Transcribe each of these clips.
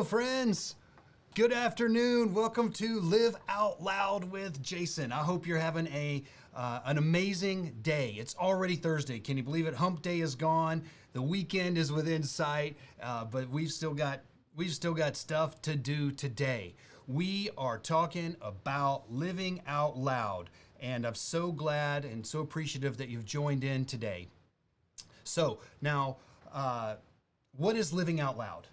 friends. Good afternoon. Welcome to Live Out Loud with Jason. I hope you're having an amazing day. It's already Thursday. Can you believe it? Hump Day is gone. The weekend is within sight, but we've still got stuff to do today. We are talking about living out loud, and I'm so glad and so appreciative that you've joined in today. So now, what is living out loud?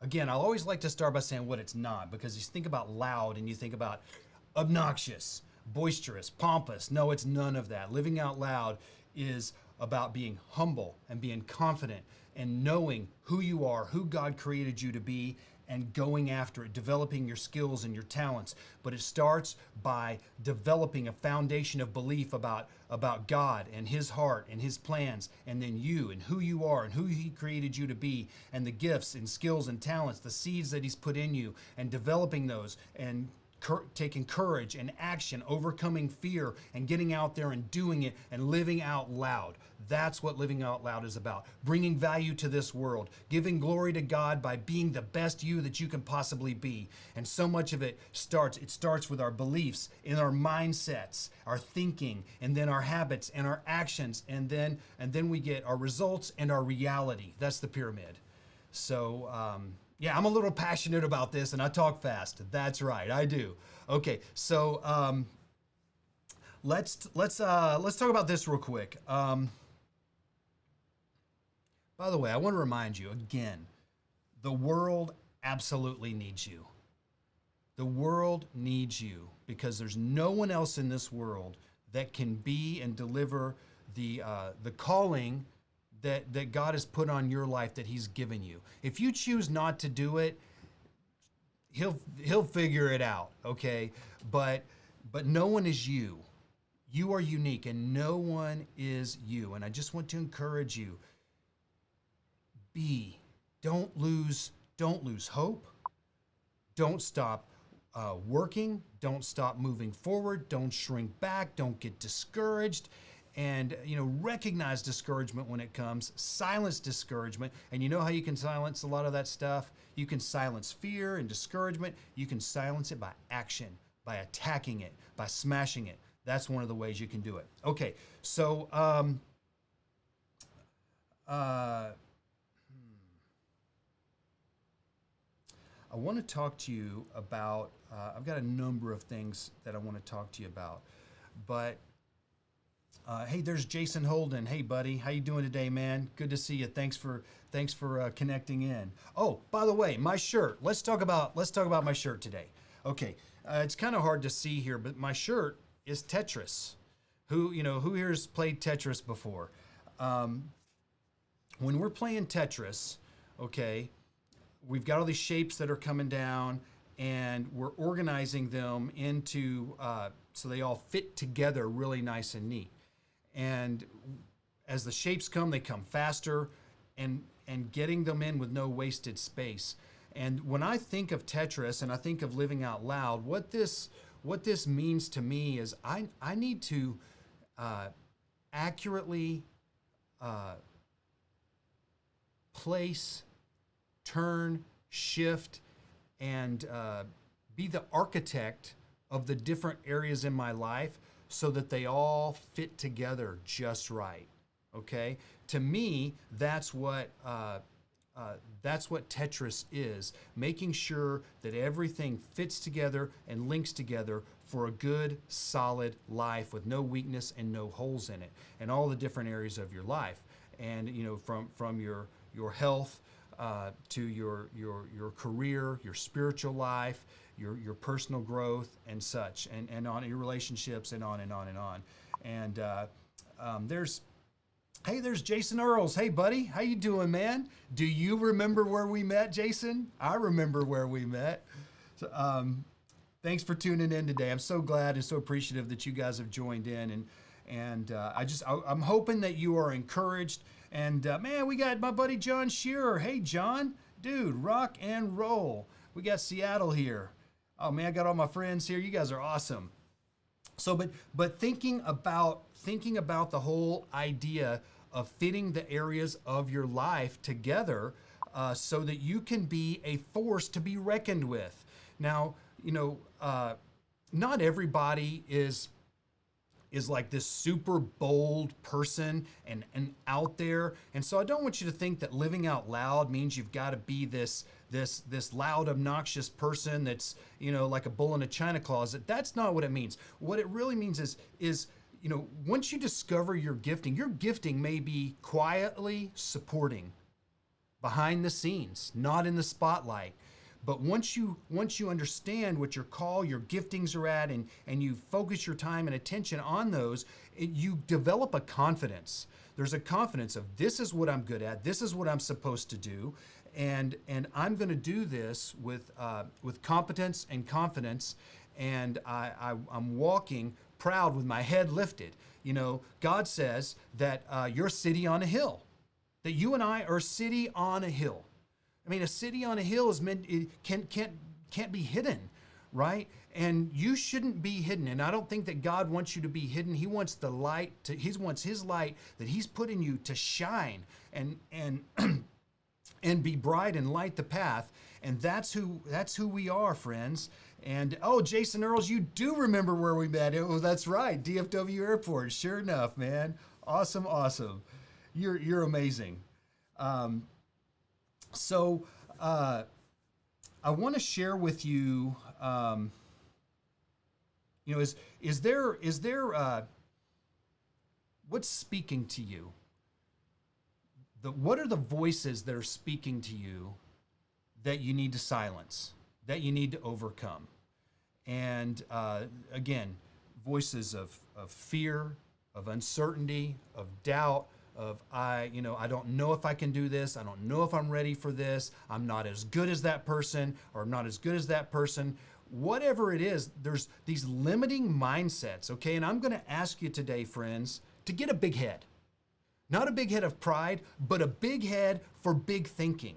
Again, I always like to start by saying what it's not, because you think about loud and you think about obnoxious, boisterous, pompous. No, it's none of that. Living out loud is about being humble and being confident and knowing who you are, who God created you to be, and going after it, developing your skills and your talents. But it starts by developing a foundation of belief about God and His heart and His plans, and then you and who you are and who He created you to be, and the gifts and skills and talents, the seeds that He's put in you, and developing those and taking courage and action, overcoming fear, and getting out there and doing it and living out loud. That's what living out loud is about. Bringing value to this world, giving glory to God by being the best you that you can possibly be. And so much of it starts with our beliefs, in our mindsets, our thinking, and then our habits and our actions, and then we get our results and our reality. That's the pyramid. So, yeah, I'm a little passionate about this, and I talk fast. That's right, I do. Okay, so let's talk about this real quick. By the way, I want to remind you again, the world absolutely needs you. The world needs you, because there's no one else in this world that can be and deliver the calling that God has put on your life, that He's given you. If you choose not to do it, He'll figure it out, okay? But no one is you. You are unique, and no one is you. And I just want to encourage you, don't lose hope. Don't stop working. Don't stop moving forward. Don't shrink back. Don't get discouraged. And, recognize discouragement when it comes, silence discouragement. And you know how you can silence a lot of that stuff? You can silence fear and discouragement. You can silence it by action, by attacking it, by smashing it. That's one of the ways you can do it. Okay, so I want to talk to you about, I've got a number of things that I want to talk to you about, but hey, there's Jason Holden. Hey, buddy, how you doing today, man? Good to see you. Thanks for connecting in. Oh, by the way, my shirt. Let's talk about my shirt today. Okay, it's kind of hard to see here, but my shirt is Tetris. Who here's played Tetris before? When we're playing Tetris, okay, we've got all these shapes that are coming down, and we're organizing them into so they all fit together really nice and neat. And as the shapes come, they come faster, and getting them in with no wasted space. And when I think of Tetris and I think of living out loud, what this means to me is I need to accurately place, turn, shift, and be the architect of the different areas in my life, so that they all fit together just right. Okay, to me, that's what Tetris is. Making sure that everything fits together and links together for a good, solid life with no weakness and no holes in it, and all the different areas of your life. And from your health to your career, your spiritual life, your personal growth and such, and on your relationships, and on and on and on. And there's Jason Earls. Hey, buddy, how you doing, man? Do you remember where we met, Jason? I remember where we met. So, thanks for tuning in today. I'm so glad and so appreciative that you guys have joined in, and I'm hoping that you are encouraged. And man, we got my buddy John Shearer. Hey, John, dude, rock and roll. We got Seattle here. Oh man, I got all my friends here. You guys are awesome. So, but thinking about the whole idea of fitting the areas of your life together, so that you can be a force to be reckoned with. Now, not everybody is like this super bold person and out there. And so I don't want you to think that living out loud means you've got to be this loud, obnoxious person that's, like a bull in a china closet. That's not what it means. What it really means is once you discover your gifting may be quietly supporting behind the scenes, not in the spotlight. But once you understand what your call, your giftings are at, and you focus your time and attention on those, you develop a confidence. There's a confidence of, this is what I'm good at, this is what I'm supposed to do, and I'm going to do this with competence and confidence, and I'm walking proud with my head lifted. God says that you're a city on a hill, that you and I are a city on a hill. I mean, a city on a hill is can't be hidden, right? And you shouldn't be hidden. And I don't think that God wants you to be hidden. He wants the light He wants His light that He's put in you to shine and and be bright and light the path. And that's who we are, friends. And Jason Earls, you do remember where we met. Oh, that's right, DFW Airport. Sure enough, man. Awesome. You're amazing. So I want to share with you, is there what's speaking to you? What are the voices that are speaking to you that you need to silence, that you need to overcome? And again, voices of fear, of uncertainty, of doubt, of I don't know if I can do this. I don't know if I'm ready for this. I'm not as good as that person, or I'm not as good as that person. Whatever it is, there's these limiting mindsets, okay? And I'm going to ask you today, friends, to get a big head. Not a big head of pride, but a big head for big thinking.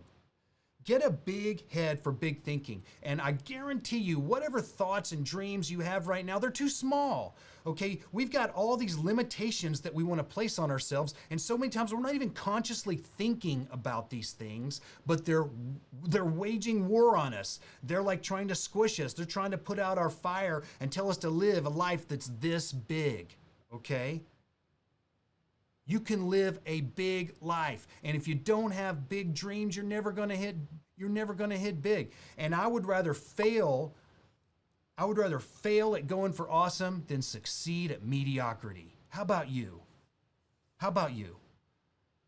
Get a big head for big thinking. And I guarantee you, whatever thoughts and dreams you have right now, they're too small. Okay, we've got all these limitations that we want to place on ourselves, and so many times we're not even consciously thinking about these things, but they're waging war on us. They're like trying to squish us. They're trying to put out our fire and tell us to live a life that's this big, okay? You can live a big life, and if you don't have big dreams, you're never going to hit big. And I would rather fail at going for awesome than succeed at mediocrity. How about you?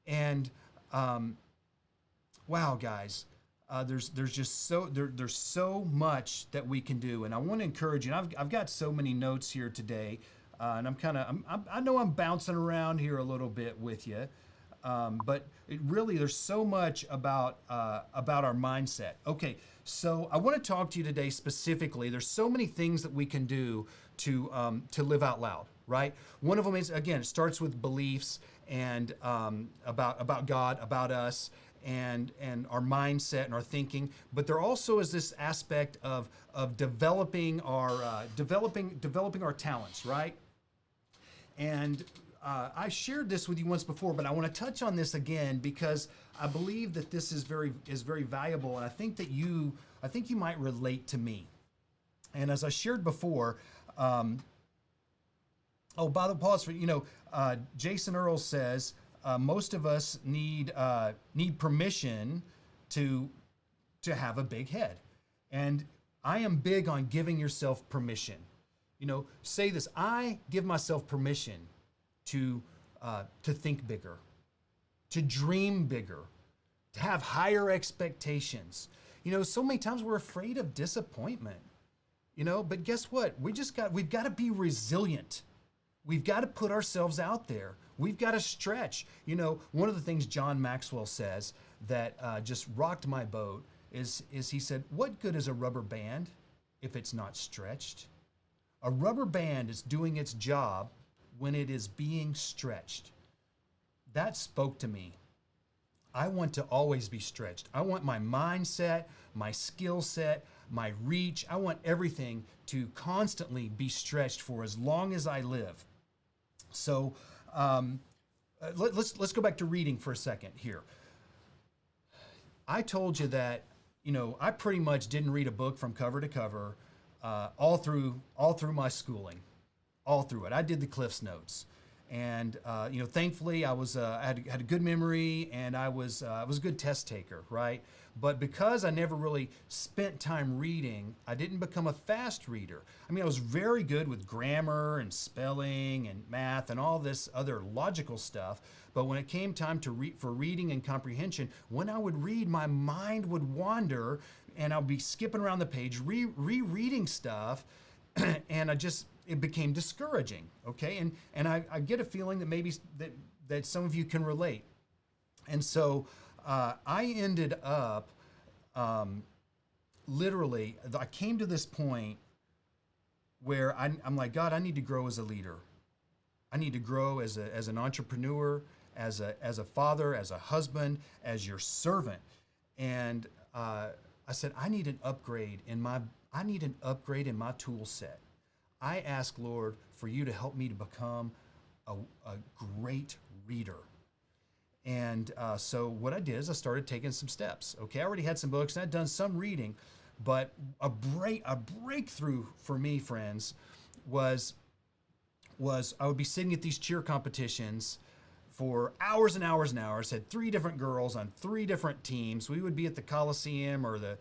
And wow, guys, there's so much that we can do, and I want to encourage you. And I've got so many notes here today, and I know I'm bouncing around here a little bit with you. But there's so much about our mindset. Okay, so I want to talk to you today specifically. There's so many things that we can do to live out loud, right? One of them is, again, it starts with beliefs and about God, about us, and our mindset and our thinking. But there also is this aspect of developing our talents, right? And I shared this with you once before, but I want to touch on this again because I believe that this is very valuable, and I think you might relate to me. And as I shared before, by the pause for Jason Earls says most of us need permission to have a big head, and I am big on giving yourself permission. Say this: I give myself permission to think bigger, to dream bigger, to have higher expectations. So many times we're afraid of disappointment, but guess what? We've got to be resilient. We've got to put ourselves out there. We've got to stretch. One of the things John Maxwell says that just rocked my boat is he said, "What good is a rubber band if it's not stretched? A rubber band is doing its job when it is being stretched." That spoke to me. I want to always be stretched. I want my mindset, my skill set, my reach. I want everything to constantly be stretched for as long as I live. So let's go back to reading for a second here. I told you that, I pretty much didn't read a book from cover to cover all through my schooling, all through it. I did the Cliff's Notes, and thankfully I had a good memory, and I was a good test taker, right? But because I never really spent time reading, I didn't become a fast reader. I mean, I was very good with grammar and spelling and math and all this other logical stuff. But when it came time to read for reading and comprehension, when I would read, my mind would wander, and I'd be skipping around the page, rereading stuff, and it became discouraging. Okay, and I get a feeling that maybe that some of you can relate. And so I ended up literally, I came to this point where I'm like, God, I need to grow as a leader. I need to grow as an entrepreneur, as a father, as a husband, as your servant. And I said, I need an upgrade in my tool set. I ask, Lord, for you to help me to become a great reader. And so what I did is I started taking some steps. Okay, I already had some books and I'd done some reading, but a breakthrough for me, friends, was I would be sitting at these cheer competitions for hours and hours and hours. Had 3 different girls on 3 different teams. We would be at the Coliseum or the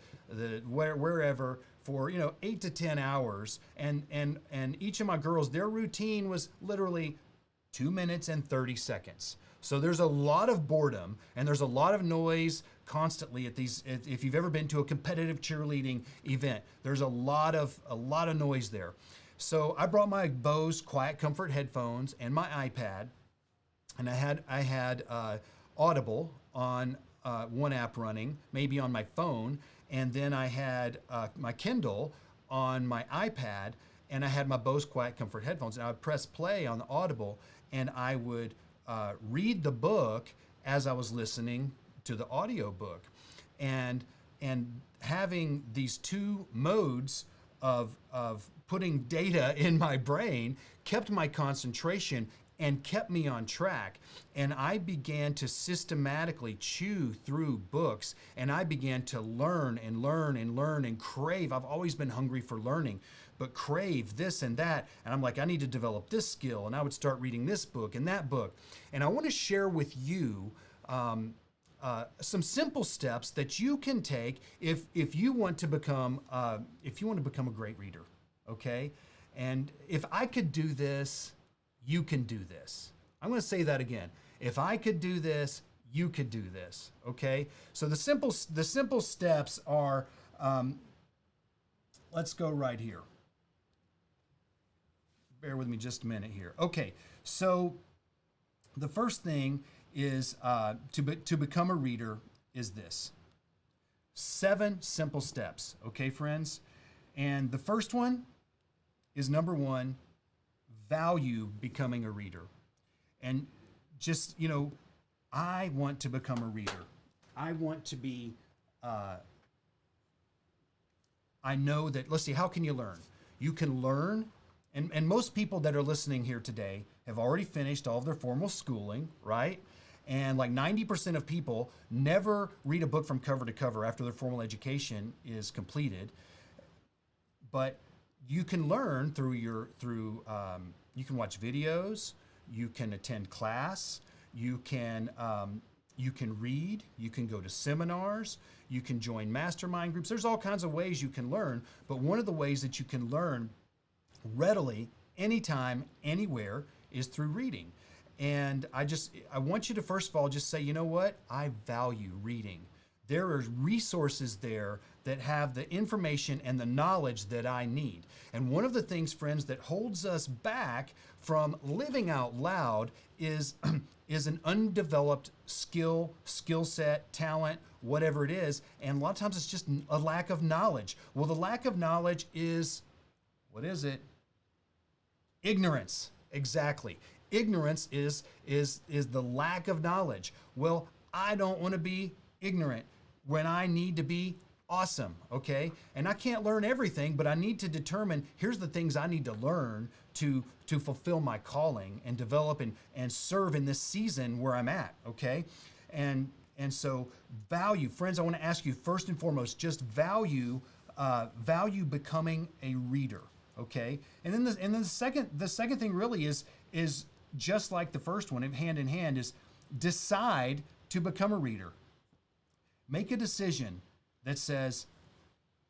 wherever for 8 to 10 hours, and each of my girls, their routine was literally 2 minutes and 30 seconds. So there's a lot of boredom and there's a lot of noise constantly at these. If you've ever been to a competitive cheerleading event, there's a lot of noise there. So I brought my Bose Quiet Comfort headphones and my iPad, and I had Audible on one app running, maybe on my phone, and then I had my Kindle on my iPad, and I had my Bose Quiet Comfort headphones, and I would press play on the Audible, and I would read the book as I was listening to the audio book, and having these 2 modes of putting data in my brain kept my concentration and kept me on track. And I began to systematically chew through books, and I began to learn and learn and learn and crave. I've always been hungry for learning, but crave this and that. And I'm like, I need to develop this skill. And I would start reading this book and that book. And I want to share with you some simple steps that you can take if you want to become a great reader. Okay, and if I could do this, you can do this. I'm going to say that again. If I could do this, you could do this. Okay, so the simple steps are. Let's go right here. Bear with me just a minute here. Okay, so the first thing is to become a reader is this. 7 simple steps, okay, friends? And the first one is number 1, value becoming a reader. And just, I want to become a reader. I want to be, I know that, let's see, how can you learn? You can learn, and most people that are listening here today have already finished all of their formal schooling, right? And like 90% of people never read a book from cover to cover after their formal education is completed. But you can learn through you can watch videos, you can attend class, you can read, you can go to seminars, you can join mastermind groups. There's all kinds of ways you can learn, but one of the ways that you can learn readily, anytime, anywhere, is through reading. And I want you to first of all just say, you know what? I value reading. There are resources there that have the information and the knowledge that I need. And one of the things, friends, that holds us back from living out loud is an undeveloped skill set, talent, whatever it is. And a lot of times it's just a lack of knowledge. Well, the lack of knowledge is, what is it? Ignorance. Exactly. Ignorance is the lack of knowledge. Well, I don't want to be ignorant when I need to be awesome, okay? And I can't learn everything, but I need to determine, here's the things I need to learn to fulfill my calling and develop and serve in this season where I'm at, okay? And And so value, friends, I want to ask you first and foremost, just value becoming a reader, okay? And then the second thing really is just like the first one, hand in hand, is decide to become a reader. Make a decision that says,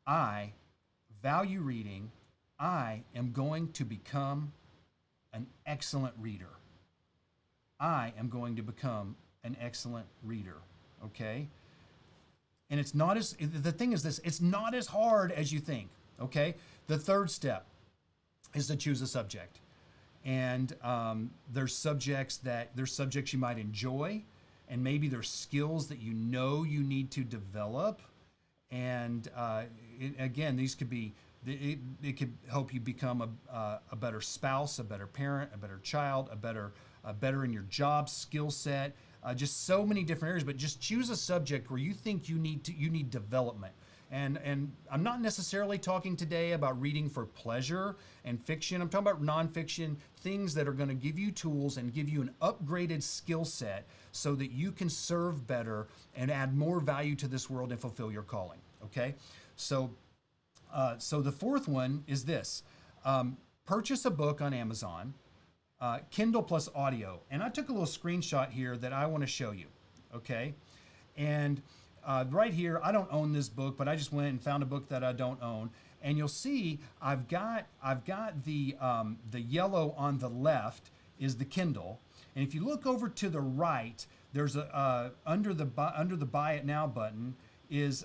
I value reading. I am going to become an excellent reader. I am going to become an excellent reader, okay? And the thing is this, it's not as hard as you think, okay? The third step is to choose a subject. And there's subjects you might enjoy, and maybe there's skills that you know you need to develop. And again, these could be, it could help you become a better spouse, a better parent, a better child, a better in your job skill set. Just so many different areas, but just choose a subject where you think you need development. And I'm not necessarily talking today about reading for pleasure and fiction. I'm talking about nonfiction, things that are going to give you tools and give you an upgraded skill set so that you can serve better and add more value to this world and fulfill your calling. Okay, so the fourth one is this: purchase a book on Amazon. Kindle plus audio. And I took a little screenshot here that I want to show you, okay? And right here, I don't own this book, but I just went and found a book that I don't own. And you'll see I've got the yellow on the left is the Kindle. And if you look over to the right, there's under the Buy It Now button is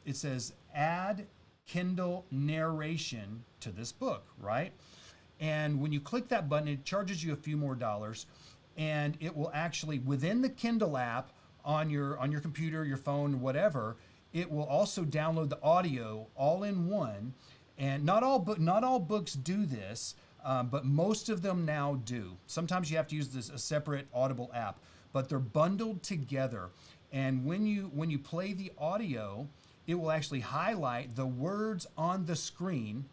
it says add Kindle narration to this book, right? And when you click that button, it charges you a few more dollars, and it will actually, within the Kindle app on your computer, your phone, whatever, it will also download the audio all in one. And not all books do this, but most of them now do. Sometimes you have to use a separate Audible app, but they're bundled together. And when you play the audio, it will actually highlight the words on the screen.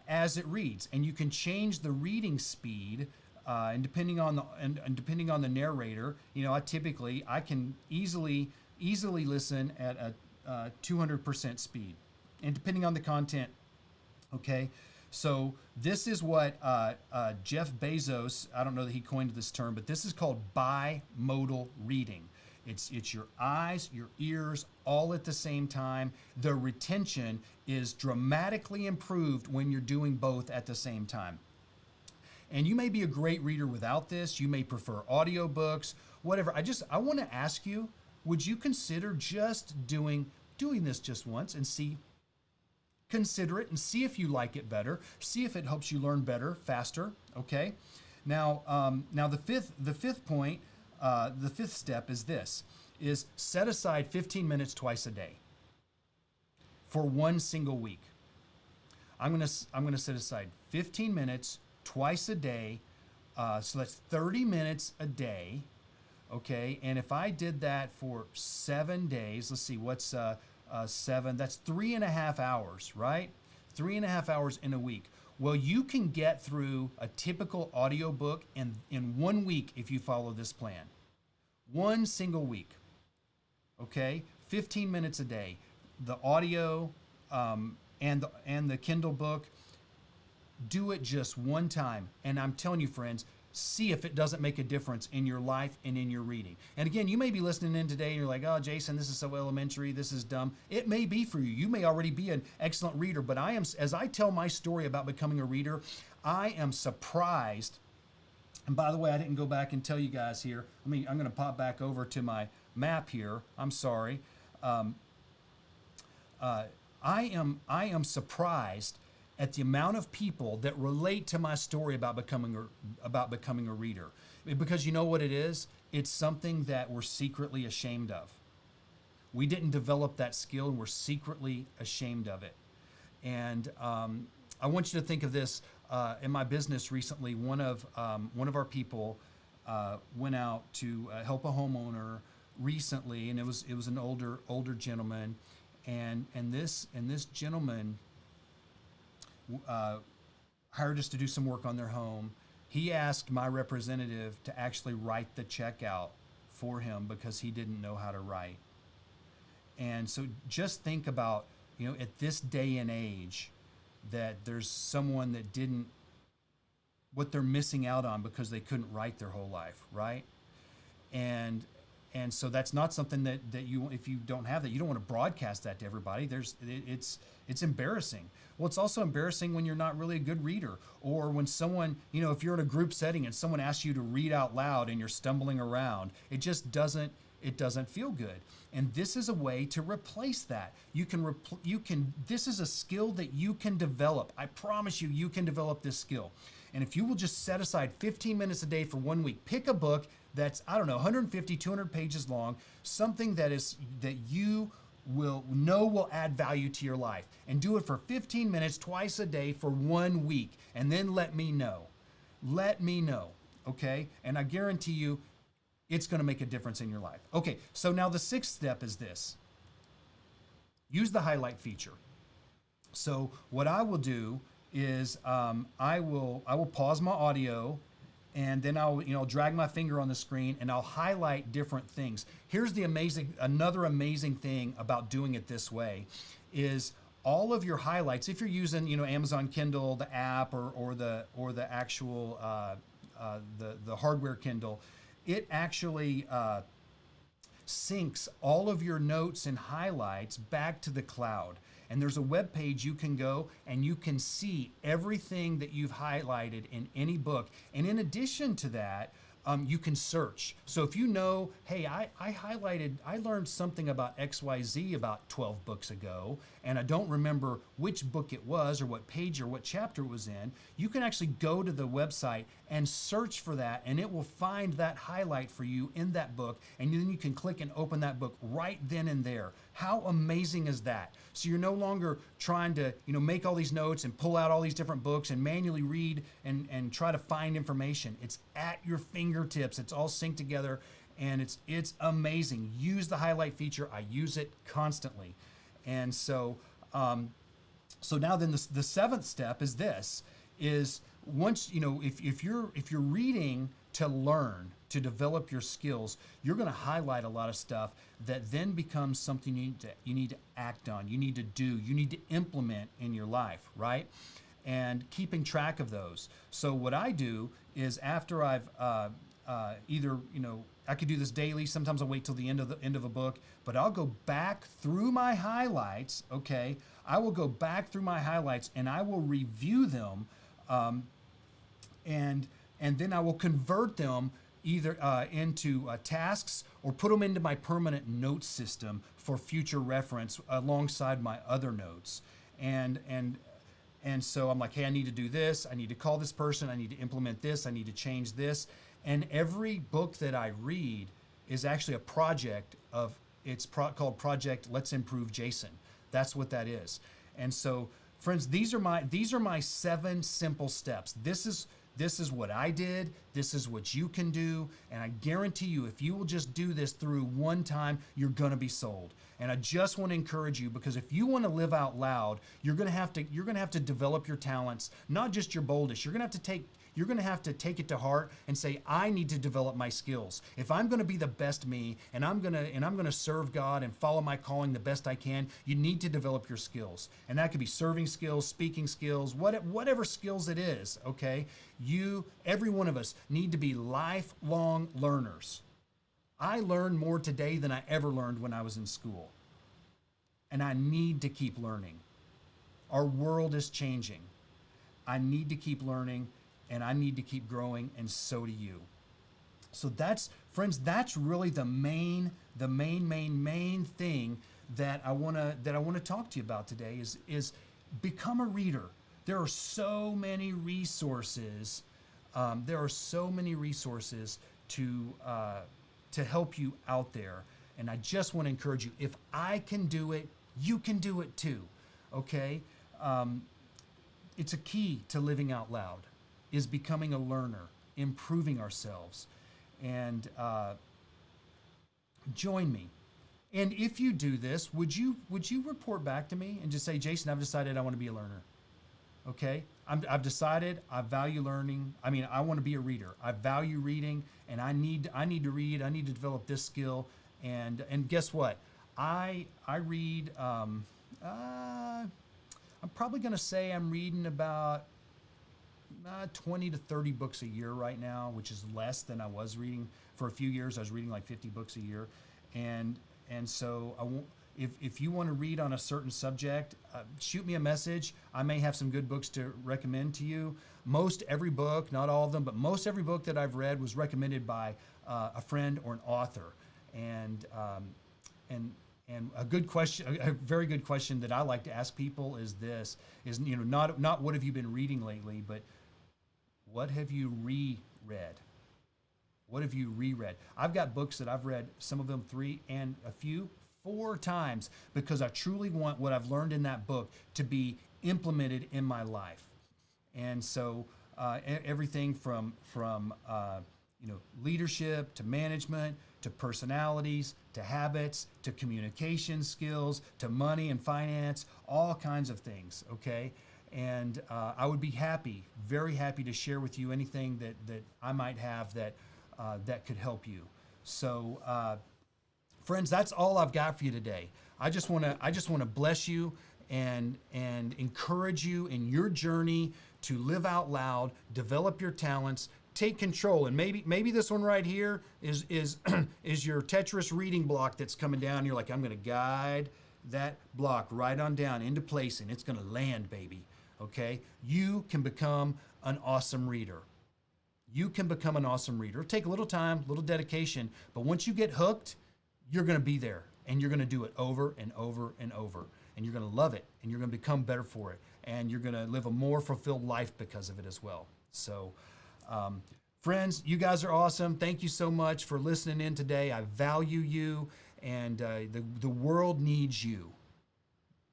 As it reads, and you can change the reading speed, and depending on the narrator. You know, I can easily listen at a 200% speed, and depending on the content. Okay, so this is what Jeff Bezos, I don't know that he coined this term, but this is called bimodal reading. It's your eyes, your ears, all at the same time. The retention is dramatically improved when you're doing both at the same time. And you may be a great reader without this. You may prefer audiobooks, whatever. I want to ask you, would you consider just doing this just once and consider it and see if you like it better, see if it helps you learn better, faster, okay? Now the fifth point, the fifth step is set aside 15 minutes twice a day for one single week. I'm gonna set aside 15 minutes twice a day, so that's 30 minutes a day, okay? And if I did that for 7 days, let's see, what's 7? That's 3.5 hours, right? 3.5 hours in a week. Well, you can get through a typical audiobook in 1 week if you follow this plan. One single week, okay? 15 minutes a day. The audio and the Kindle book, do it just one time. And I'm telling you, friends, see if it doesn't make a difference in your life and in your reading. And again, you may be listening in today and you're like, oh, Jason, this is so elementary. This is dumb. It may be for you. You may already be an excellent reader, but as I tell my story about becoming a reader, I am surprised. And by the way, I didn't go back and tell you guys here. I'm going to pop back over to my map here. I'm sorry. I am surprised at the amount of people that relate to my story about becoming a reader. Because you know what it is? It's something that we're secretly ashamed of. We didn't develop that skill, and we're secretly ashamed of it. And I want you to think of this. In my business recently, one of our people went out to help a homeowner recently, and it was an older gentleman, and this gentleman hired us to do some work on their home. He asked my representative to actually write the check out before him because he didn't know how to write. And so just think about, at this day and age, that there's someone that didn't, what they're missing out on because they couldn't write their whole life, right? And so that's not something that you, if you don't have that, you don't want to broadcast that to everybody. It's embarrassing. Well, it's also embarrassing when you're not really a good reader, or when someone, if you're in a group setting and someone asks you to read out loud and you're stumbling around, it just doesn't feel good. And this is a way to replace that. You can this is a skill that you can develop. I promise you, you can develop this skill. And if you will just set aside 15 minutes a day for 1 week, pick a book that's, 150, 200 pages long, something that you will add value to your life, and do it for 15 minutes twice a day for 1 week, and then let me know. Okay? And I guarantee you, it's going to make a difference in your life. Okay, so now the sixth step is this. Use the highlight feature. So what I will do is I will pause my audio, and then I'll drag my finger on the screen and I'll highlight different things. Here's another amazing thing about doing it this way is all of your highlights. If you're using Amazon Kindle, the app, or the actual the hardware Kindle, it actually syncs all of your notes and highlights back to the cloud. And there's a web page you can go and you can see everything that you've highlighted in any book. And in addition to that, you can search. So if hey, I learned something about XYZ about 12 books ago, and I don't remember which book it was or what page or what chapter it was in, you can actually go to the website and search for that, and it will find that highlight for you in that book, and then you can click and open that book right then and there. How amazing is that? So you're no longer trying to make all these notes and pull out all these different books and manually read and try to find information. It's at your fingertips. It's all synced together, and it's amazing. Use the highlight feature. I use it constantly. And so now then the seventh step is this, is once, if you're reading to learn, to develop your skills, you're going to highlight a lot of stuff that then becomes something you need to act on, you need to do, you need to implement in your life, right? And keeping track of those. So what I do is after I've either, I could do this daily, sometimes I'll wait till the end of a book, but I'll go back through my highlights, okay? I will go back through my highlights and I will review them, and then I will convert them either into tasks or put them into my permanent note system for future reference alongside my other notes. And so I'm like, hey, I need to do this. I need to call this person. I need to implement this. I need to change this. And every book that I read is actually a project called Project Let's Improve Jason. That's what that is. And so, friends, these are my 7 simple steps. This is what I did. This is what you can do. And I guarantee you, if you will just do this through one time, you're going to be sold. And I just want to encourage you, because if you want to live out loud, you're going to have to develop your talents, not just your boldest. You're going to have to take it to heart and say, I need to develop my skills. If I'm going to be the best me, and I'm going to serve God and follow my calling the best I can, you need to develop your skills. And that could be serving skills, speaking skills, whatever skills it is, okay? Every one of us need to be lifelong learners. I learned more today than I ever learned when I was in school. And I need to keep learning. Our world is changing. I need to keep learning, and I need to keep growing, and so do you. So that's really the main thing that I want to talk to you about today is become a reader. There are so many resources. To help you out there, and I just want to encourage you. If I can do it, you can do it too. Okay, it's a key to living out loud, is becoming a learner, improving ourselves, and join me. And if you do this, would you report back to me and just say, Jason, I've decided I want to be a learner. Okay, I've decided I value learning. I mean, I want to be a reader. I value reading, and I need to read. I need to develop this skill. And guess what? I read. I'm probably going to say I'm reading about 20 to 30 books a year right now, which is less than I was reading for a few years. I was reading like 50 books a year, and and so I won't. If you want to read on a certain subject, shoot me a message. I may have some good books to recommend to you. Most every book, not all of them, but most every book that I've read was recommended by a friend or an author, and and and a good question, a very good question that I like to ask people is this: is not what have you been reading lately, but what have you reread? What have you reread? I've got books that I've read, some of them three and a few, four times, because I truly want what I've learned in that book to be implemented in my life. And so everything from leadership to management to personalities to habits to communication skills to money and finance, all kinds of things. Okay, and I would be happy, very happy to share with you anything that I might have that could help you. So, friends, that's all I've got for you today. I just want to bless you and encourage you in your journey to live out loud, develop your talents, take control. And maybe this one right here is is your Tetris reading block that's coming down. You're like, I'm going to guide that block right on down into place, and it's going to land, baby. Okay? You can become an awesome reader. You can become an awesome reader. It'll take a little time, a little dedication, but once you get hooked, you're going to be there, and you're going to do it over and over and over, and you're going to love it, and you're going to become better for it, and you're going to live a more fulfilled life because of it as well. So, friends, you guys are awesome. Thank you so much for listening in today. I value you, and the world needs you.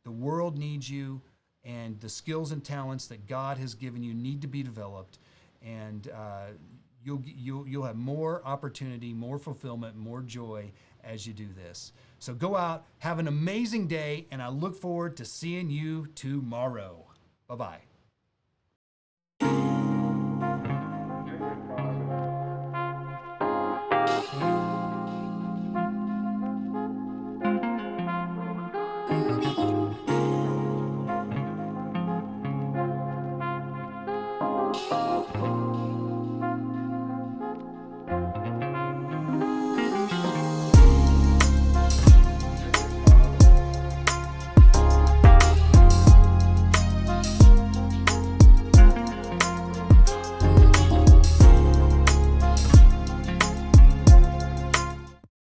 The world needs you, and the skills and talents that God has given you need to be developed, and you'll have more opportunity, more fulfillment, more joy as you do this. So go out, have an amazing day, and I look forward to seeing you tomorrow. Bye-bye.